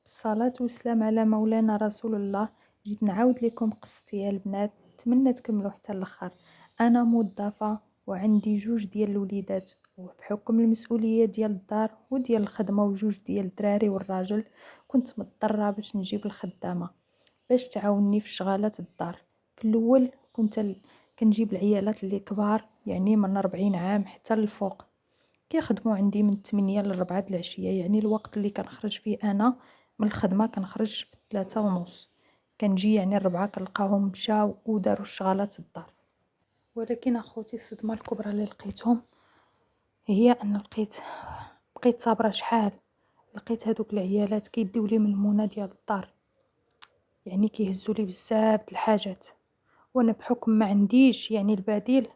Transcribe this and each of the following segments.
الصلاة والسلام على مولانا رسول الله. جيت نعاود لكم قصتي يا البنات، نتمنى تكملوا حتى الاخر. انا موظفة وعندي جوج ديال الوليدات، وبحكم المسؤولية ديال الدار وديال الخدمة وجوج ديال الدراري والراجل كنت مضطرة باش نجيب الخدامة باش تعاوني في شغالات الدار. في الاول كنجيب العيالات اللي كبار، يعني من 40 عام حتى الفوق، كيخدموا عندي من 8 ل 4 د العشية، يعني الوقت اللي كنخرج فيه انا من الخدمة كنخرج في 3:30. كنجي يعني 4 كنلقاهم مشاو وداروا الشغالات الدار. ولكن اخوتي الصدمة الكبرى اللي لقيتهم هي ان بقيت صابرة شحال. لقيت هادوك العيالات كيديو لي من المنى ديال الدار، يعني كيهزوا لي بزاف د الحاجات، وانا بحكم ما عنديش يعني البديل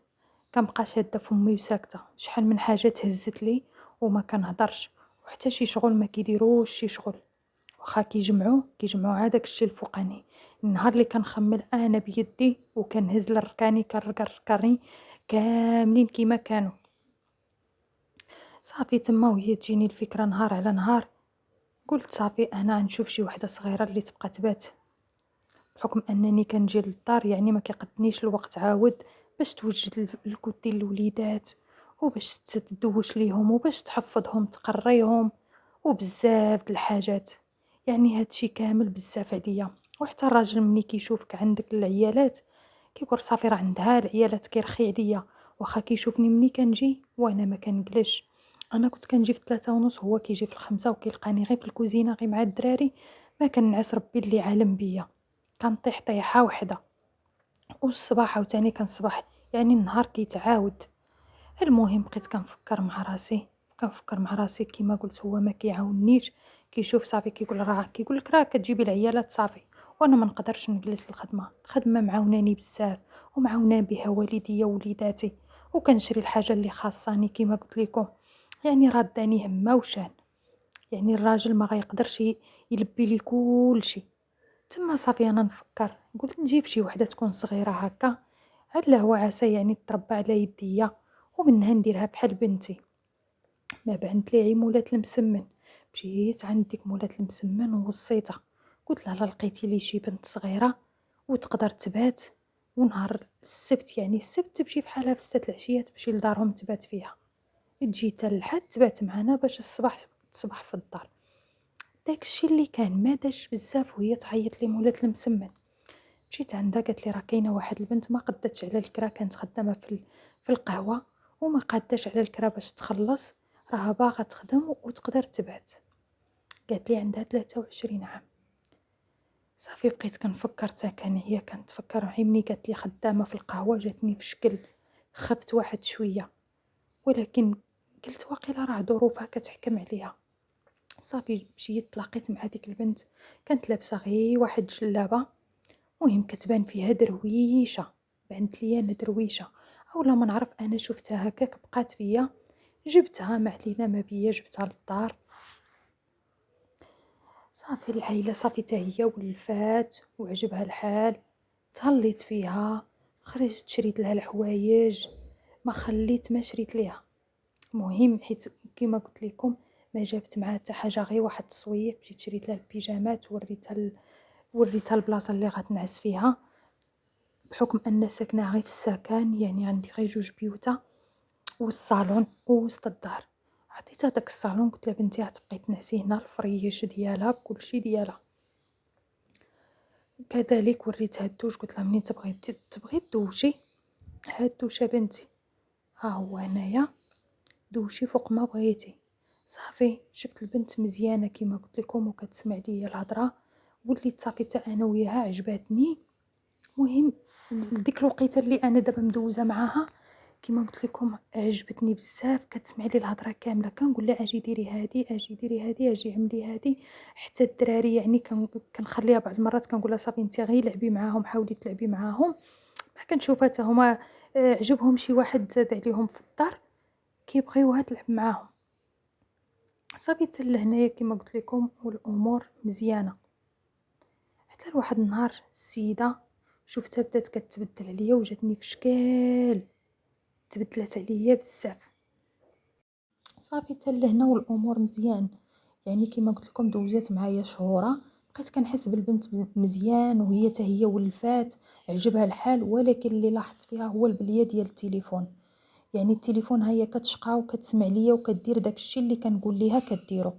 كنبقى شاده فمي وساكته. شحال من حاجه تهزت لي وما كنهضرش، وحتى شي شغل ما كيديروش شي شغل، واخا كيجمعوا هذاك الشيء الفوقاني. النهار اللي كنخمل انا بيدي وكنهز لركاني كنركرني كاملين كيما كانوا. صافي تما وهي تجيني الفكره نهار على نهار، قلت صافي انا نشوف شي وحده صغيره اللي تبقى تبات، بحكم انني كنجي للدار يعني ما كيقدنيش الوقت عاود باش توجد الكود ديال الوليدات وباش تدوش ليهم وباش تحفظهم تقريهم وبزاف د الحاجات. يعني هادشي كامل بزاف عليا. وحتى الراجل ملي كيشوفك عندك العيالات كيقول صافي راه عندها العيالات كيرخي عليا، واخا كيشوفني ملي كنجي وانا ما كنجلش. انا كنت كنجي في 3:30، هو كيجي في 5 وكيلقاني غير في الكوزينه غير مع الدراري. ما كنعس ربي اللي عالم بيا، كنطيح طيحة وحدة، والصباح عاوتاني كنصبح، يعني النهار كيتعاود. المهم بقيت كنفكر مع راسي كيما قلت هو ما كيعاونيش. كيشوف صافي كيقول لك راه كتجيبي العيالات صافي، وانا ما نقدرش نجلس. الخدمه معاوناني بزاف ومعاونان بها والديا ووليداتي، وكنشري الحاجه اللي خاصاني كيما قلت لكم، يعني راداني همه وشان. يعني الراجل ما غيقدرش يلبي لي كلشي. تما صافي انا نفكر، قلت نجيب شي وحده تكون صغيره هكا، علاه وعسى يعني تربى على يديا ومنها نديرها بحال بنتي. ما بانت لي مولات المسمن. مشيت عند ديك مولات المسمن ووصيتها، قلت لها لا لقيتي لي شي بنت صغيره وتقدر تبات، ونهار السبت يعني السبت تمشي فحالها في 6 العشيه تمشي لدارهم تبات فيها، تجي حتى الحد تبات معنا باش الصباح تصبح في الدار. داكشي اللي كان ما داش بزاف وهي تعيط لي مولات المسمن. مشيت عندها قالت لي راه كاينه واحد البنت ما قدتش على الكرا، كانت خدامه في القهوه وما قاداش على الكرا باش تخلص، راه باغا تخدم وتقدر تبعت. قالت لي عندها 23 عام. صافي بقيت كنفكر حتى كان هي كانت تفكر معايا. ملي قالت لي خدامه في القهوه جاتني في شكل، خفت واحد شويه، ولكن قلت واقيلا راه ظروفها كتحكم عليها. صافي مشيت تلاقيت مع ديك البنت، كانت لابسه غير واحد جلابه، مهم كتبان فيها درويشه، بانت لي انا درويشه اولا ما نعرف. انا شفتها هكاك بقات فيا، جبتها ما علينا ما بيا، جبتها للدار. صافي العائله صافي حتى هي ولفات وعجبها الحال، تهليت فيها، خرجت شريت لها الحوايج، ما خليت ما شريت ليها. مهم حيت كيما قلت لكم ما جابت معها حتى حاجه غير واحد التصويق، مشيت شريت لها البيجامات وريتها البلاصه اللي غتنعس فيها، بحكم ان ساكنه غير في السكن، يعني عندي غير جوج بيوتا والصالون ووسط الدار. عطيتها داك الصالون قلت لها بنتي غتبقاي تنعسي هنا، الفريش ديالها بكلشي ديالها. كذلك وريتها الدوش، قلت لها منين تبغي تدوشي، هاد الدوش بنتي ها هو هنايا، دوشي فوق ما بغيتي. صافي شفت البنت مزيانه كيما قلت لكم وكتسمع ليا الهضره، وليت صافي حتى انا وياها عجباتني. مهم ديك الوقيته اللي انا دابا مدوزه معاها كيما قلت لكم عجبتني بزاف، كتسمع لي الهضره كامله، كنقول لها اجي ديري هادي اجي ديري هادي اجي عملي هادي. حتى الدراري يعني كنخليها بعض المرات كنقول لها صافي انت غير لعبي معاهم، حاولي تلعبي معاهم. ما كنشوفها حتى هما عجبهم شي واحد زاد عليهم في الدار كيبغيوها تلعب معاهم. صافي حتى لهنايا كيما قلت لكم والامور مزيانه. حتى لواحد النهار السيده شفتها بدات كتبدل عليا وجاتني في شكل، تبدلت عليا بزاف. صافي حتى لهنا والامور مزيان. يعني كما قلت لكم دوزات معايا شهورة، بقيت كنحس بالبنت مزيان وهي حتى هي ولفات عجبها الحال، ولكن اللي لاحظت فيها هو البليه ديال التليفون. يعني التليفون ها هي كتشقى وكتسمع ليا وكدير داكشي اللي كنقول ليها كديرو،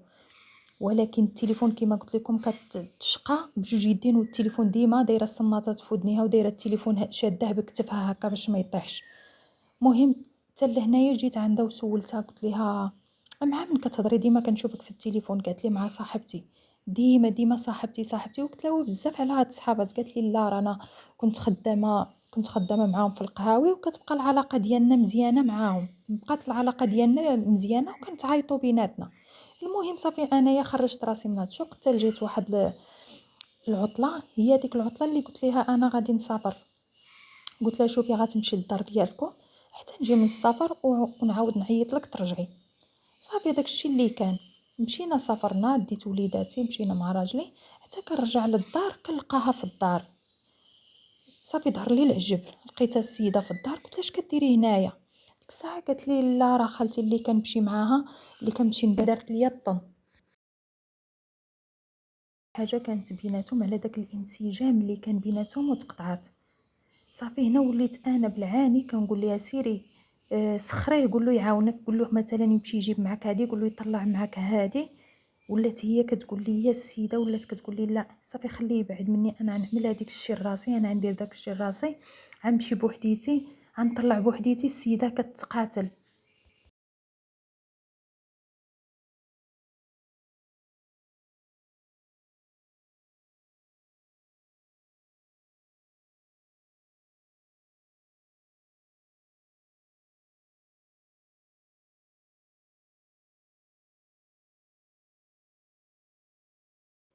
ولكن التليفون كما قلت لكم كتشقى بجوج يدين، والتليفون ديما دايره الصماطات في ودنيها ودايره التليفون شاداه بكتفها هكا باش ما يطيحش. مهم حتى لهنايا جيت عندها وسولتها قلت ليها مع من كتهضري ديما كنشوفك في التليفون؟ قالت لي مع صاحبتي. ديما صاحبتي صاحبتي. وقلت لها بزاف على هاد الصحابات. قالت لي لا رانا كنت خدامه معاهم في القهاوي وكتبقى العلاقه ديالنا مزيانه معاهم، بقات العلاقه ديالنا مزيانه وكنتعايطوا بيناتنا. المهم صافي انايا خرجت راسي من هاد الشوق حتى لجيت واحد العطله، هي ديك العطله اللي قلت ليها انا غادي نسافر. قلت لها شوفي غتمشي للدار ديالكم حتى نجي من السفر ونعاود نعيط لك ترجعي. صافي داكشي اللي كان. مشينا سافرنا، ديت وليداتي مشينا مع راجلي، حتى كنرجع للدار كنلقاها في الدار. صافي ظهر لي العجب، لقيتها السيده في الدار. قلت اش كديري هنايا؟ ديك الساعه قالت لي لا راه خالتي اللي كنمشي معاها اللي كنمشي نبات دارت ليا الطن. حاجه كانت بيناتهم على داك الانسجام اللي كان بيناتهم وتقطعات. صافي هنا وليت انا بالعاني كنقول ليها سيري سخريه، قول له يعاونك، قول له مثلا يمشي يجيب معك هادي، قول له يطلع معك هادي. ولات هي كتقول لي هي السيده ولات كتقول لي لا صافي خليه يبعد مني، انا نعمل هذيك الشيء لراسي، انا ندير داك الشيء لراسي، غنمشي بوحديتي، غنطلع بوحديتي. السيده كتقاتل.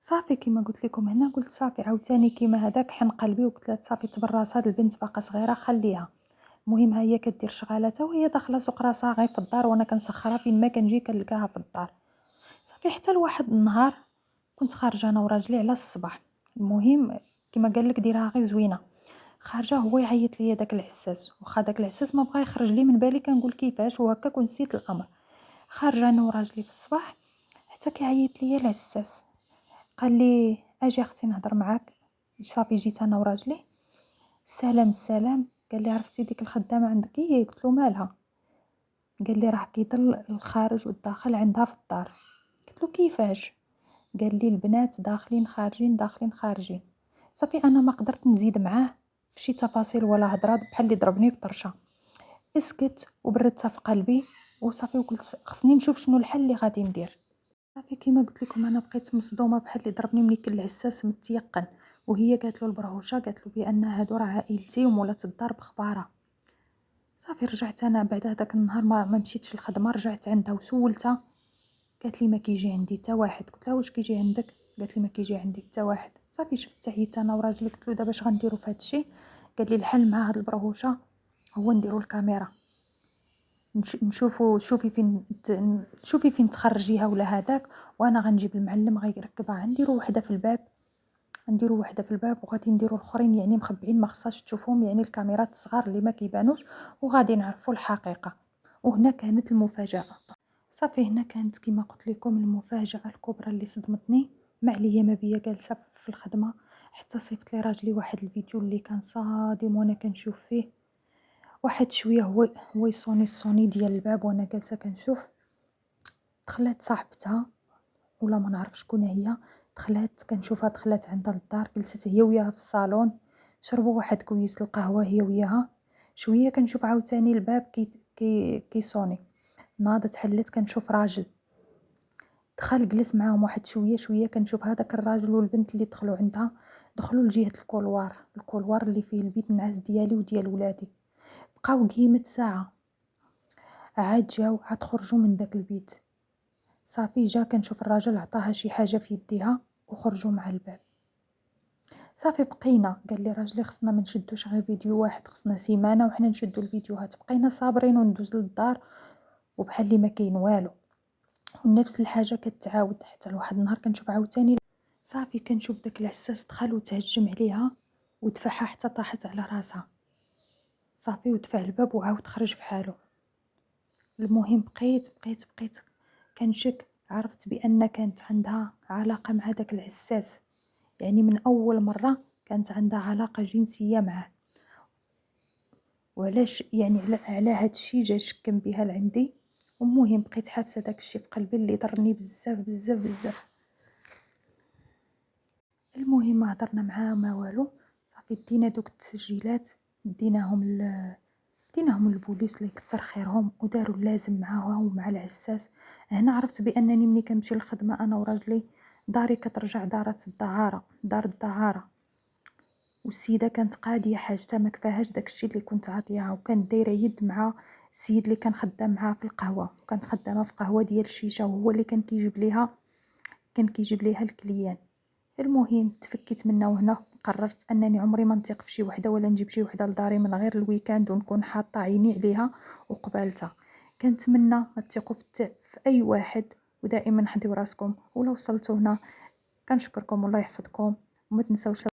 صافي كيما قلت لكم هنا قلت صافي عاوتاني كيما هذاك حن قلبي، وقلت لها صافي تبراس هاد البنت باقا صغيره خليها. المهم ها هي كدير شغالاتها وهي داخله سوق راسها غير في الدار، وانا كنسخرها فين ما كنجي كنلقاها في الدار. صافي حتى لواحد النهار كنت خارجه انا وراجلي على الصباح. المهم كيما قال لك ديرها غير زوينه. خارجه هو يعيط ليا داك العساس، واخا داك العساس ما بغى يخرج لي من بالي، كنقول كيفاش وهكا كنت نسيت الامر. خارجه انا وراجلي في الصباح حتى كيعيط ليا العساس. قال لي اجي اختي نهضر معاك. صافي جيت انا وراجلي. السلام. قال لي عرفتي ديك الخدامه عندك؟ هي قلت له مالها؟ قال لي راه كيضل الخارج والداخل عندها في الدار. قلت له كيفاش؟ قال لي البنات داخلين خارجين داخلين خارجين. صافي انا ما قدرت نزيد معاه في شي تفاصيل ولا هضره، بحال اللي ضربني بطرشه. اسكت وبردتها في قلبي وصافي، وقلت خصني نشوف شنو الحل اللي غادي ندير. صافي كيما قلت لكم انا بقيت مصدومه بحال اللي ضربني ملي كان العساس متيقن. وهي قالت له البرهوشه، قالت له بان هادو راه عائلتي ومولات الدار بخباره. صافي رجعت انا بعد هذاك النهار ما مشيتش الخدمه، رجعت عندها وسولتها. قالت لي ما كيجي عندي حتى واحد. قلت لها واش كيجي عندك؟ قالت لي ما كيجي عندي حتى واحد. صافي شفت حيت انا وراجلي قلت له دابا اش غنديروا في هذا الشيء؟ قال لي الحل مع هاد البرهوشه هو نديروا الكاميرا، نشوفوا شوفي فين تخرجيها ولا هذاك، وانا غنجيب المعلم غيركبها. نديروا وحده في الباب، وغادي نديروا الاخرين يعني مخبعين ما خصهاش تشوفهم، يعني الكاميرات الصغار اللي ما كيبانوش، وغادي نعرفوا الحقيقه. وهنا كانت المفاجاه. صافي هنا كانت كما قلت لكم المفاجاه الكبرى اللي صدمتني. ما عليا ما بيا جالسه في الخدمه، حتى صيفط لي راجلي واحد الفيديو اللي كان صادم وانا كنشوف فيه. واحد شويه هو يصوني الصوني ديال الباب وانا جالسه كنشوف. دخلت صاحبتها ولا ما نعرف شكون هي، دخلت كنشوفها دخلت عندها للدار، جلست هي وياها في الصالون، شربوا واحد كويس القهوه هي وياها. شويه كنشوف عاوتاني الباب كيصوني. ناضت حلت كنشوف راجل دخل جلس معاهم واحد شويه كنشوف هذاك الراجل والبنت اللي دخلوا عندها، دخلوا لجهه الكولوار اللي فيه البيت النعاس ديالي وديال ولادي. بقاو قيمه ساعه عاد جاو عاد خرجوا من داك البيت. صافي جا كنشوف الراجل عطاها شي حاجه في يديها وخرجوا مع الباب. صافي بقينا، قال لي راجلي خصنا ما نشدوش غير فيديو واحد، خصنا سيمانه وحنا نشدو الفيديوهات. بقينا صابرين وندوز للدار وبحال اللي ما كاين والو، ونفس الحاجه كتعاود حتى لواحد النهار كنشوف عاوتاني. صافي كنشوف داك العساس دخل وتهجم عليها ودفعها حتى طاحت على راسها. صافي ودفع الباب وعاود خرج في حاله. المهم بقيت كنشك عرفت بأن كانت عندها علاقة مع داك العساس، يعني من أول مرة كانت عندها علاقة جنسية معه. وعلاش يعني على هاد الشي جا شكم بها لعندي. المهم بقيت حابسه داك الشي في قلبي اللي ضرني بزاف بزاف بزاف. المهم ما هضرنا معاه ما والو، صافي دينا دوك التسجيلات، ديناهم للبوليس اللي كتر خيرهم، وداروا اللازم معاها ومع العساس. هنا عرفت بانني ملي كنمشي للخدمه انا وراجلي، داري كترجع دار الدعاره، والسيده كانت قاديه حاجتها ما كفاهاش داكشي اللي كنت عاطيها، وكانت دايره يد مع السيد اللي كان خدام معاه في القهوه، وكانت خدامه في قهوه ديال الشيشه، وهو اللي كان كيجيب ليها الكليان. المهم تفكيت منه، وهنا قررت انني عمري ما نثق في شي وحده ولا نجيب شي وحده لداري من غير الويكاند ونكون حاطه عيني عليها وقبالتها. كنتمنى ما تثقوا في اي واحد، ودائما حديو راسكم. ولا وصلتوا هنا كنشكركم والله يحفظكم، وما تنساوش